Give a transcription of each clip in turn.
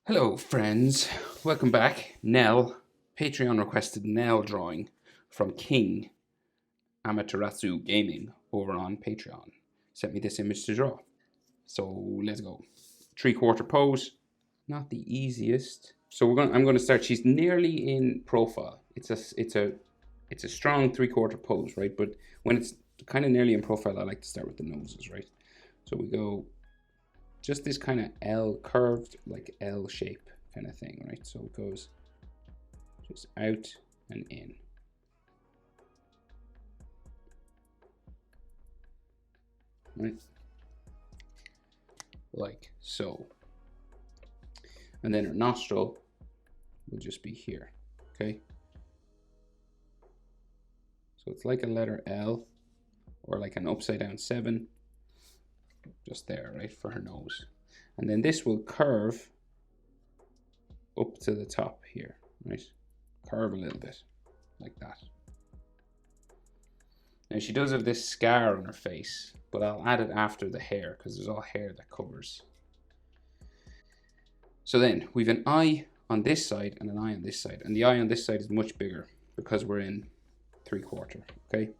Hello, friends. Welcome back. Nell, Patreon requested Nell drawing from King Amaterasu Gaming over on Patreon. Sent me this image to draw. So let's go. Three-quarter pose. Not the easiest. So I'm gonna start. She's nearly in profile. It's a strong three-quarter pose, right? But when it's kind of nearly in profile, I like to start with the noses, right? So we go just this kind of L curved, like L shape kind of thing, right? So it goes just out and in. Right? Like so. And then her nostril will just be here, okay? So it's like a letter L or like an upside down 7, just there, right, for her nose. And then this will curve up to the top here, right? Curve a little bit, like that. Now she does have this scar on her face, but I'll add it after the hair because there's all hair that covers. So then we've an eye on this side and an eye on this side, and the eye on this side is much bigger because we're in three-quarter, okay?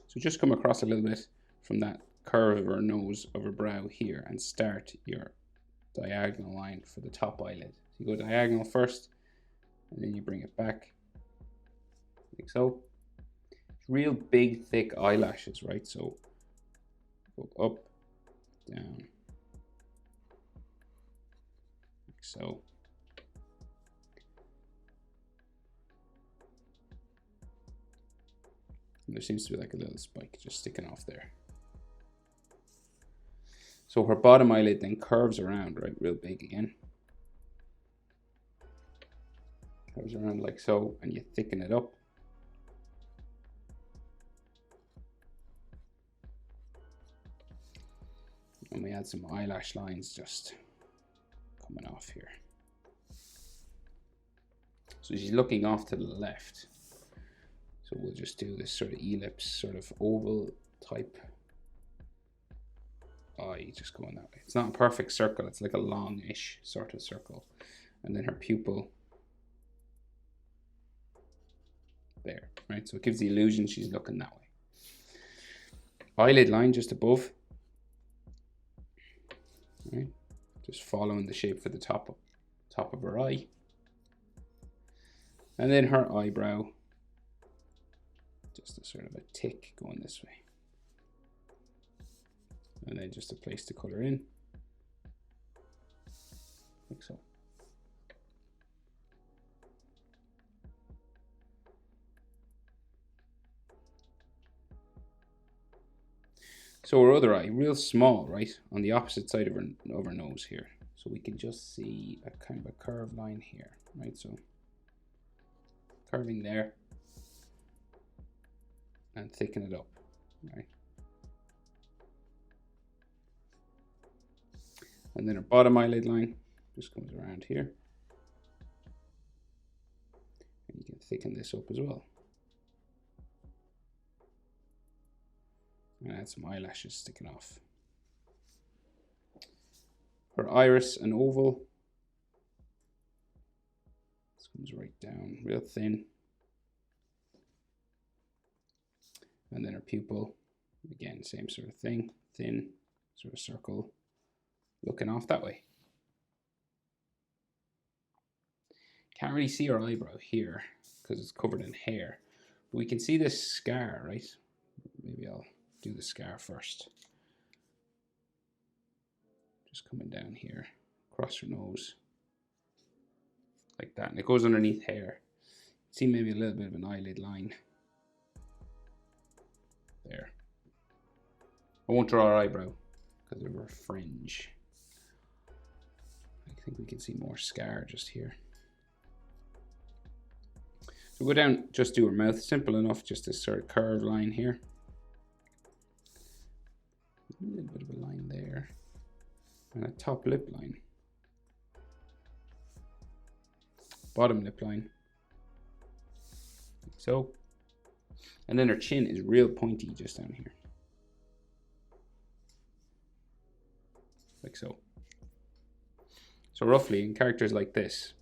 So just come across a little bit from that curve of her nose of her brow here and start your diagonal line for the top eyelid. So you go diagonal first and then you bring it back like so. Real big thick eyelashes, right? So go up, down, like so. And there seems to be like a little spike just sticking off there. So her bottom eyelid then curves around, right, real big again. Curves around like so, and you thicken it up. And we add some eyelash lines just coming off here. So she's looking off to the left. So we'll just do this sort of ellipse, sort of oval type eye just going that way. It's not a perfect circle, it's like a long-ish sort of circle. And then her pupil there, right? So it gives the illusion she's looking that way. Eyelid line just above, right? Just following the shape for the top of her eye. And then her eyebrow, just a sort of a tick going this way. And then just a place to color in, like so. So her other eye, real small, right, on the opposite side of her nose here. So we can just see a kind of a curved line here, right? So curving there and thicken it up, right? And then her bottom eyelid line just comes around here. And you can thicken this up as well. And add some eyelashes sticking off. Her iris and oval. This comes right down, real thin. And then her pupil, again, same sort of thing, thin, sort of circle, looking off that way. Can't really see her eyebrow here because it's covered in hair, but we can see this scar, right? Maybe I'll do the scar first. Just coming down here, across her nose, like that, and it goes underneath hair. See maybe a little bit of an eyelid line there. I won't draw her eyebrow because of her fringe. I think we can see more scar just here. So go down, just do her mouth, simple enough, just this sort of curved line here. A little bit of a line there. And a top lip line. Bottom lip line. Like so. And then her chin is real pointy just down here. Like so. So roughly in characters like this,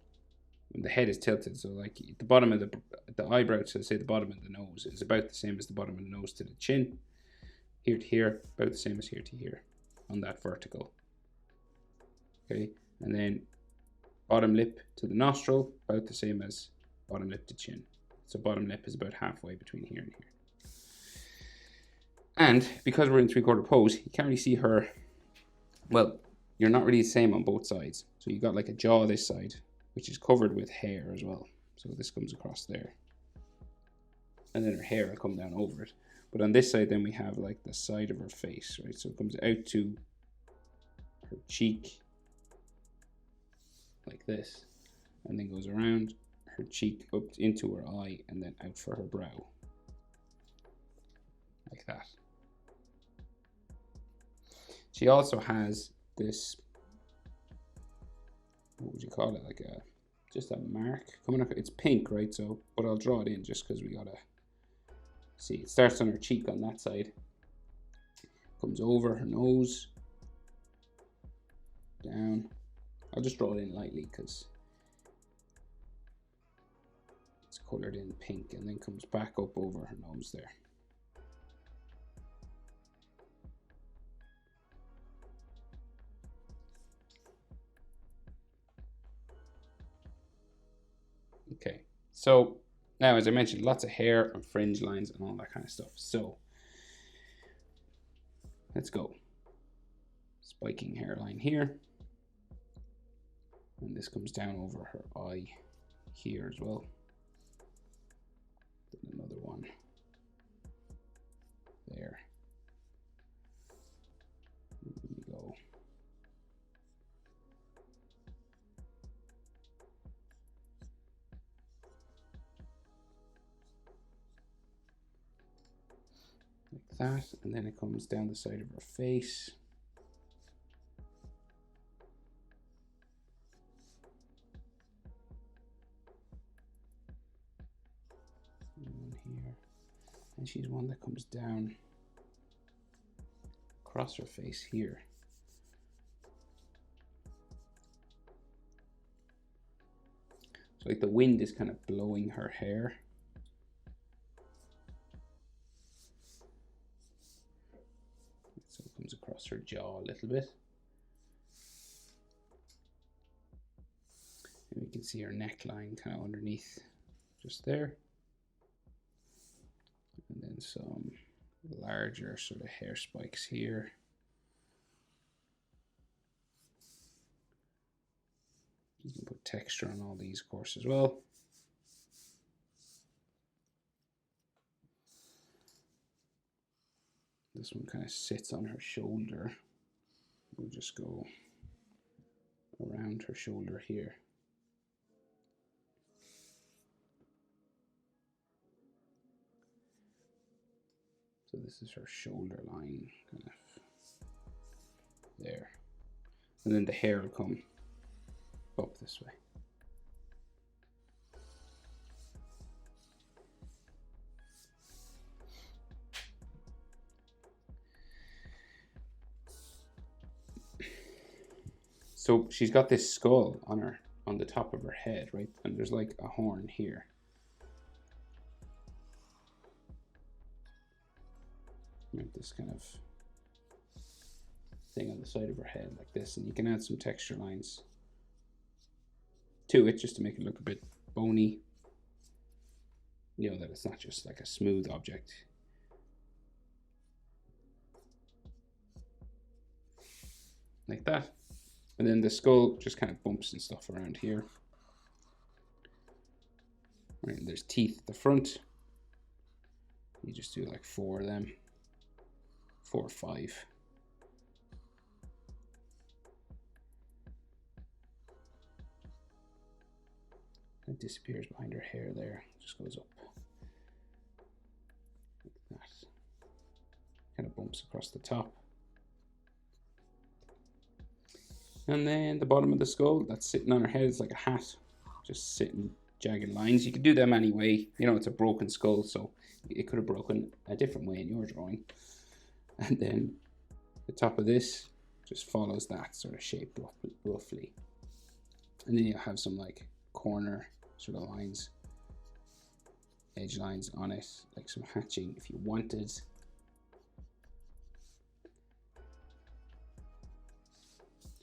when the head is tilted, so like the bottom of the eyebrow to say the bottom of the nose is about the same as the bottom of the nose to the chin. Here to here, about the same as here to here on that vertical. Okay, and then bottom lip to the nostril, about the same as bottom lip to chin. So bottom lip is about halfway between here and here. And because we're in 3/4 pose, you can't really see her. Well, you're not really the same on both sides. So you got like a jaw this side, which is covered with hair as well. So this comes across there. And then her hair will come down over it. But on this side, then we have like the side of her face, right? So it comes out to her cheek, like this, and then goes around her cheek up into her eye, and then out for her brow, like that. She also has this, what would you call it, like a, just a mark coming up. It's pink, right? So, but I'll draw it in just because we gotta see. It starts on her cheek on that side, comes over her nose, down. I'll just draw it in lightly because it's colored in pink, and then comes back up over her nose there. Okay, so now, as I mentioned, lots of hair and fringe lines and all that kind of stuff. So let's go. Spiking hairline here. And this comes down over her eye here as well. Then another one there. Here we go. Like that, and then it comes down the side of her face. One here, and she's one that comes down across her face here. So like the wind is kind of blowing her hair. So it comes across her jaw a little bit. And we can see her neckline kind of underneath, just there. And then some larger sort of hair spikes here. You can put texture on all these, of course, as well. This one kind of sits on her shoulder. We'll just go around her shoulder here. So this is her shoulder line, kind of there. And then the hair will come up this way. So she's got this skull on her, on the top of her head, right? And there's like a horn here. Right, this kind of thing on the side of her head like this, and you can add some texture lines to it just to make it look a bit bony. You know, that it's not just like a smooth object. Like that. And then the skull just kind of bumps and stuff around here. Right, and there's teeth at the front. You just do like 4 of them. 4 or 5. It disappears behind her hair there. Just goes up. Like that. Kind of bumps across the top. And then the bottom of the skull, that's sitting on her head, it's like a hat. Just sitting jagged lines. You could do them any way. You know, it's a broken skull, so it could have broken a different way in your drawing. And then the top of this just follows that sort of shape roughly. And then you have some like corner sort of lines, edge lines on it, like some hatching if you wanted.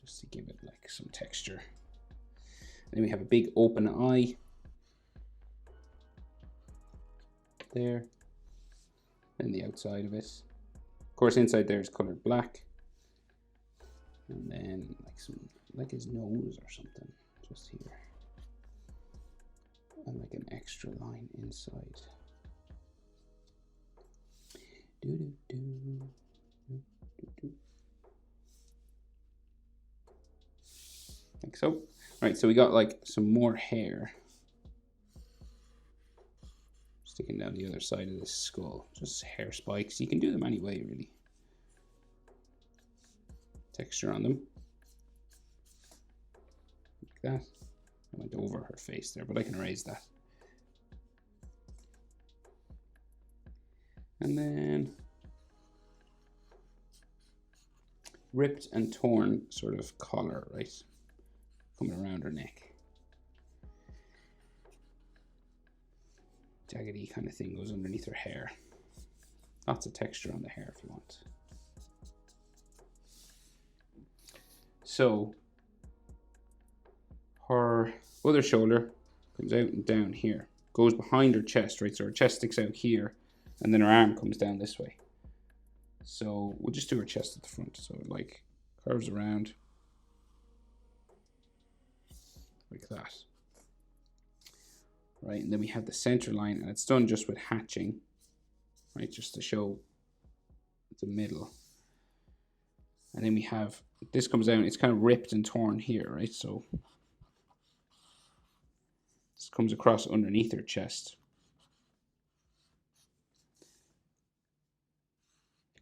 Just to give it like some texture. And then we have a big open eye there, and the outside of it. Of course, inside there is colored black, and then like some, like his nose or something, just here, and like an extra line inside. Like so. Right, so we got like some more hair sticking down the other side of this skull. Just hair spikes. You can do them any way, really. Texture on them. Like that. I went over her face there, but I can erase that. And then ripped and torn sort of collar, right? Coming around her neck. Jaggedy kind of thing goes underneath her hair. Lots of texture on the hair if you want. So her other shoulder comes out and down here. Goes behind her chest, right? So her chest sticks out here, and then her arm comes down this way. So we'll just do her chest at the front. So it like curves around like that. Right, and then we have the center line, and it's done just with hatching, right, just to show the middle. And then we have, this comes down, it's kind of ripped and torn here, right, so this comes across underneath her chest.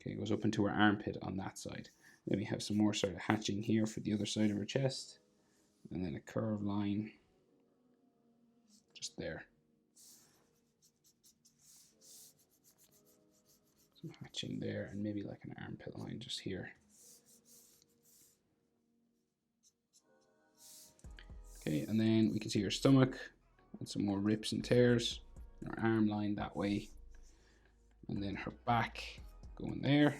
Okay, it goes up into her armpit on that side. Then we have some more sort of hatching here for the other side of her chest, and then a curved line just there. Some hatching there, and maybe like an armpit line just here. Okay, and then we can see her stomach and some more rips and tears. Her arm line that way, and then her back going there,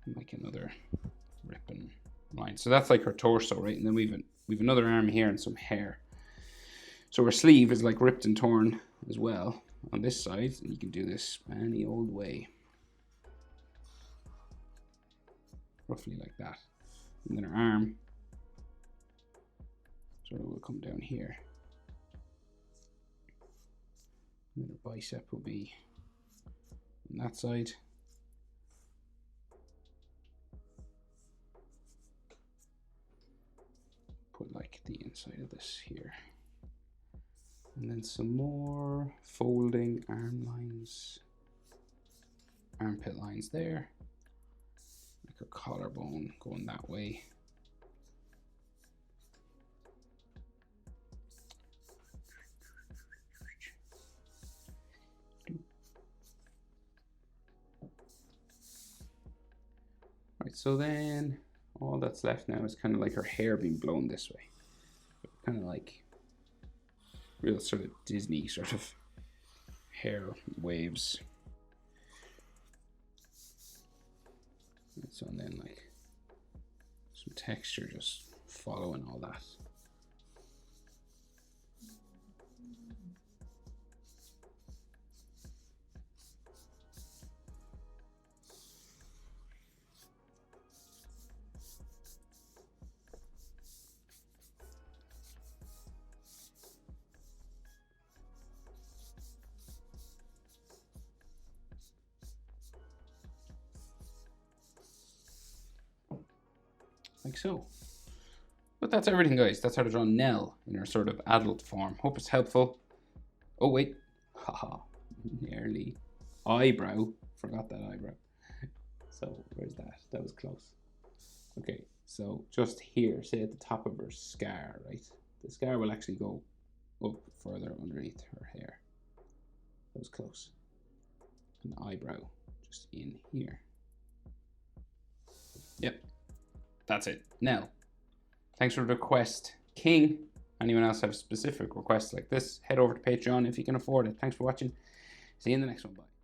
and like another ripping line. So that's like her torso, right? And then we've another arm here and some hair. So her sleeve is like ripped and torn as well on this side, and you can do this any old way, roughly like that. And then her arm sort of will come down here, and then her bicep will be on that side. Put like the inside of this here. And then some more folding arm lines, armpit lines there, like her collarbone going that way. Right, so then all that's left now is kind of like her hair being blown this way. Kind of like real sort of Disney sort of hair waves. And so then like some texture just following all that. Like so. But that's everything, guys. That's how to draw Nell in her sort of adult form. Hope it's helpful. Oh wait, haha, nearly. Eyebrow, forgot that eyebrow. So where's that? That was close. Okay, so just here, say at the top of her scar, right? The scar will actually go up further underneath her hair. That was close. An eyebrow just in here. Yep. That's it. Now, thanks for the request, King. Anyone else have specific requests like this, head over to Patreon if you can afford it. Thanks for watching. See you in the next one. Bye.